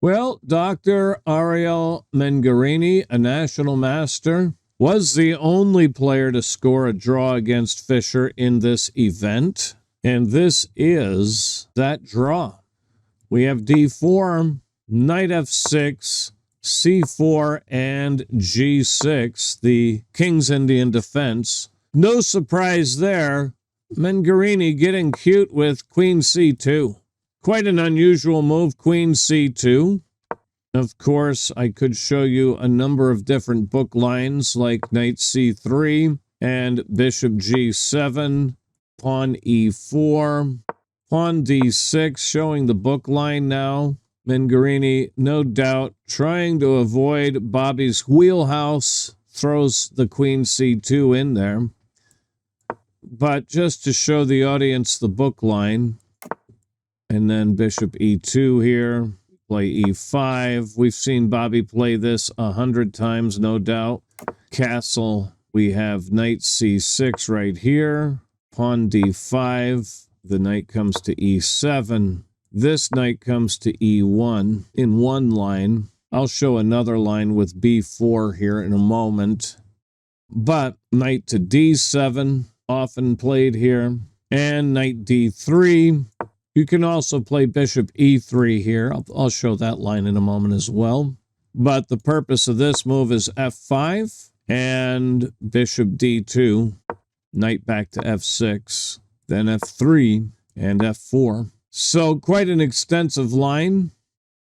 Well, Dr. Ariel Mengarini, a national master, was the only player to score a draw against Fischer in this event. And this is that draw. We have d4, knight f6, c4, and g6, the King's Indian defense. No surprise there. Mengarini getting cute with queen c2. Quite an unusual move, queen c2. Of course, I could show you a number of different book lines like knight c3 and bishop g7, pawn e4, pawn d6, showing the book line now. Mengarini, no doubt, trying to avoid Bobby's wheelhouse, throws the queen c2 in there. But just to show the audience the book line, and then bishop e2 here, play e5. We've seen Bobby play this 100 times, no doubt. Castle, we have knight c6 right here, pawn d5. The knight comes to e7. This knight comes to e1 in one line. I'll show another line with b4 here in a moment. But knight to d7, often played here, and knight d3. You can also play bishop e3 here. I'll show that line in a moment as well. But the purpose of this move is f5 and bishop d2, knight back to f6, then f3 and f4. So quite an extensive line.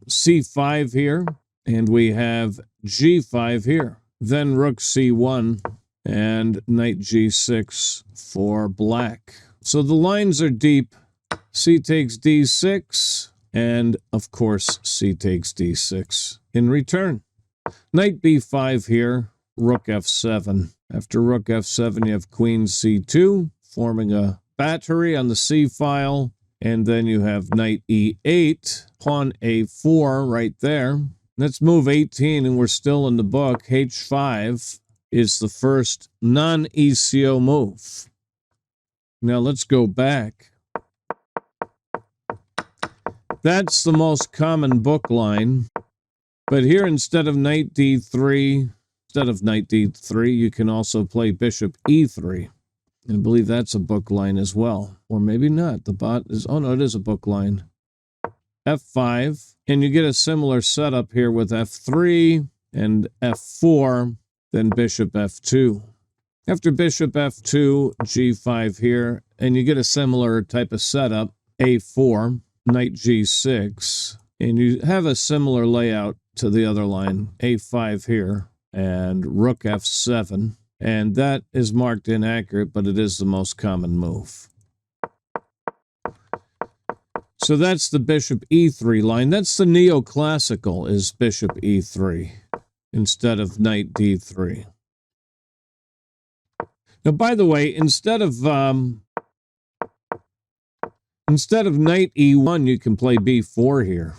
c5 here, and we have g5 here. Then rook c1 and knight g6 for black. So the lines are deep. C takes d6, and of course c takes d6 in return. Knight b5 here, rook f7. After rook f7, you have queen c2, forming a battery on the c file, and then you have knight e8, pawn a4 right there. Let's move 18, and we're still in the book. h5 is the first non-ECO move. Now let's go back. That's the most common book line. But here, instead of knight d3, you can also play bishop e3. And I believe that's a book line as well. Or maybe not. The bot is, oh no, it is a book line. f5. And you get a similar setup here with f3 and f4, then bishop f2. After bishop f2, g5 here, and you get a similar type of setup, a4. Knight g6, and you have a similar layout to the other line, a5 here, and rook f7, and that is marked inaccurate, but it is the most common move. So that's the bishop e3 line. That's the neoclassical, is bishop e3 instead of knight d3. Now, by the way, instead of knight e1, you can play b4 here.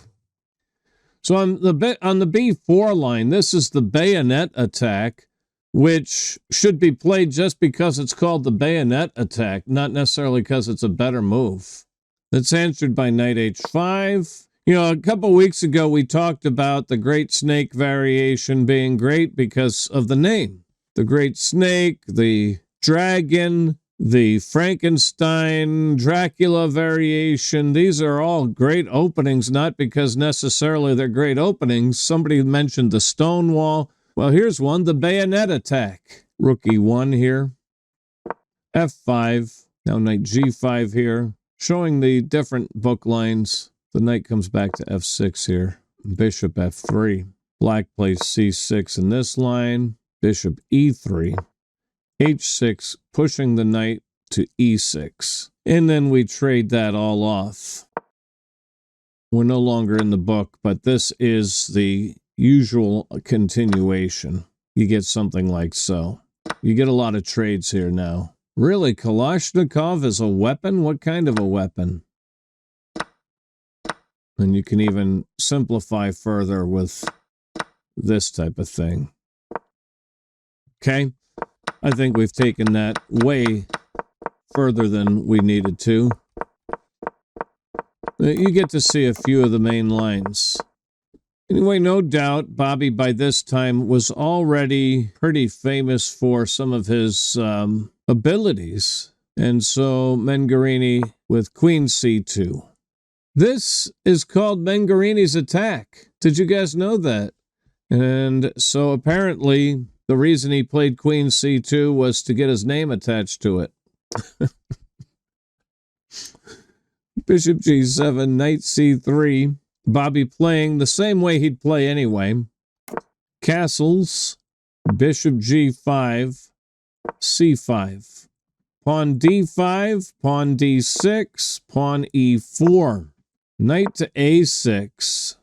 So on the b4 line, this is the bayonet attack, which should be played just because it's called the bayonet attack, not necessarily because it's a better move. That's answered by knight h5. You know, a couple weeks ago, we talked about the Great Snake variation being great because of the name. The Great Snake, the Dragon, the Frankenstein, Dracula variation, these are all great openings, not because necessarily they're great openings. Somebody mentioned the Stonewall. Well, here's one, the bayonet attack. Rook e1 here. f5. Now knight g5 here. Showing the different book lines. The knight comes back to f6 here. Bishop f3. Black plays c6 in this line. Bishop e3. h6, pushing the knight to e6. And then we trade that all off. We're no longer in the book, but this is the usual continuation. You get something like so. You get a lot of trades here now. Really, Kalashnikov is a weapon? What kind of a weapon? And you can even simplify further with this type of thing. Okay? I think we've taken that way further than we needed to. You get to see a few of the main lines. Anyway, no doubt Bobby by this time was already pretty famous for some of his abilities. And so Mengarini with Queen C2. This is called Mengarini's attack. Did you guys know that? And so apparently the reason he played Queen C2 was to get his name attached to it. Bishop G7, Knight C3. Bobby playing the same way he'd play anyway. Castles, Bishop G5, C5. Pawn D5, Pawn D6, Pawn E4. Knight to A6.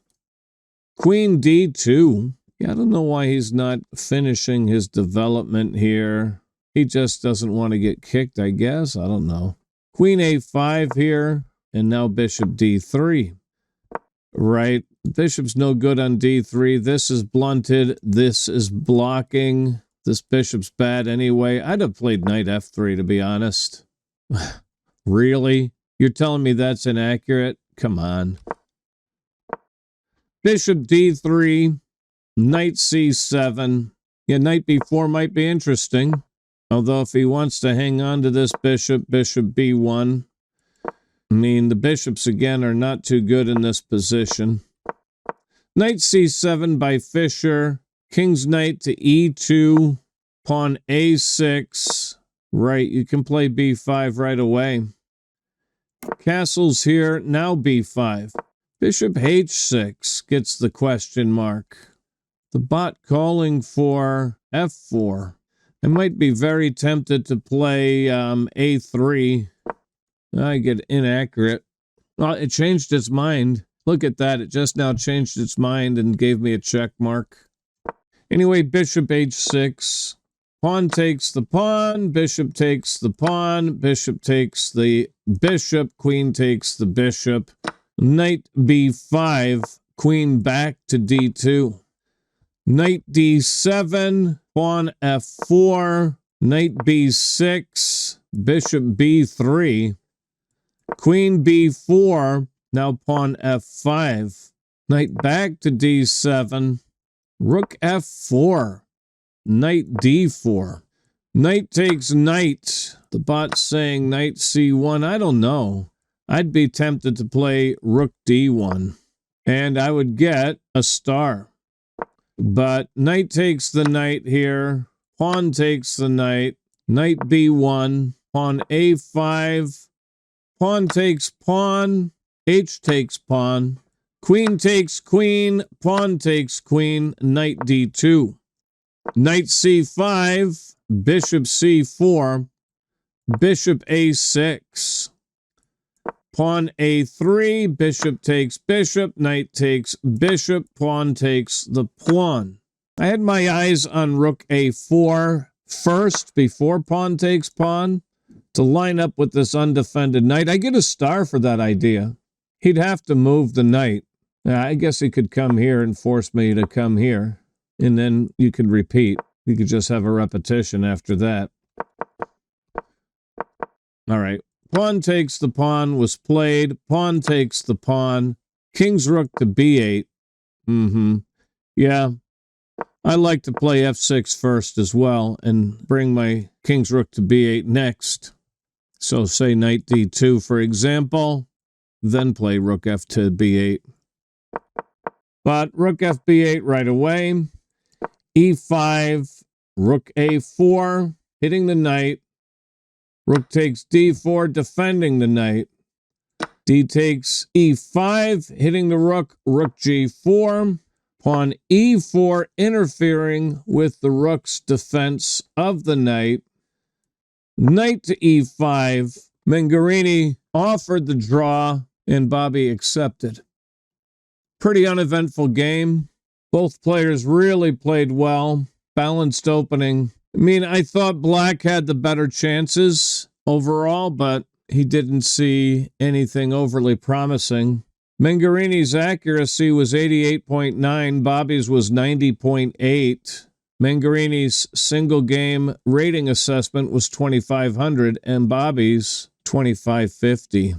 Queen D2. Yeah, I don't know why he's not finishing his development here. He just doesn't want to get kicked, I guess. I don't know. Queen A5 here, and now Bishop D3. Right, bishop's no good on D3. This is blunted. This is blocking. This bishop's bad anyway. I'd have played Knight F3, to be honest. Really? You're telling me that's inaccurate? Come on. Bishop D3, Knight C7. Yeah, Knight B4 might be interesting. Although if he wants to hang on to this bishop, Bishop B1. I mean, the bishops, again, are not too good in this position. Knight C7 by Fischer. King's knight to E2. Pawn A6. Right, you can play B5 right away. Castles here, now B5. Bishop H6 gets the question mark. The bot calling for F4. I might be very tempted to play A3. I get inaccurate. Well, it changed its mind. Look at that. It just now changed its mind and gave me a check mark. Anyway, Bishop H6. Pawn takes the pawn. Bishop takes the pawn. Bishop takes the bishop. Queen takes the bishop. Knight B5. Queen back to D2. Knight D7. Pawn F4. Knight B6. Bishop B3. Queen B4, now pawn F5. Knight back to D7. Rook F4. Knight D4. Knight takes knight. The bot's saying Knight C1. I don't know. I'd be tempted to play Rook D1. And I would get a star. But Knight takes the knight here. Pawn takes the knight. Knight B1. Pawn A5. Pawn takes pawn, H takes pawn, queen takes queen, pawn takes queen, knight D2. Knight C5, bishop C4, bishop A6. Pawn A3, bishop takes bishop, knight takes bishop, pawn takes the pawn. I had my eyes on rook A4 first before pawn takes pawn. To line up with this undefended knight. I get a star for that idea. He'd have to move the knight. I guess he could come here and force me to come here. And then you could repeat. You could just have a repetition after that. All right. Pawn takes the pawn was played. Pawn takes the pawn. King's rook to B8. Yeah. I like to play F6 first as well and bring my king's rook to B8 next. So say knight D2, for example, then play rook F to B8. But rook F B8 right away. E5, rook A4, hitting the knight. Rook takes D4, defending the knight. D takes E5, hitting the rook, rook G4. Pawn E4, interfering with the rook's defense of the knight. Knight to E5. Mengarini offered the draw, and Bobby accepted. Pretty uneventful game. Both players really played well. Balanced opening. I mean, I thought Black had the better chances overall, but he didn't see anything overly promising. Mengarini's accuracy was 88.9. Bobby's was 90.8. Mengarini's single game rating assessment was 2,500 and Bobby's 2,550.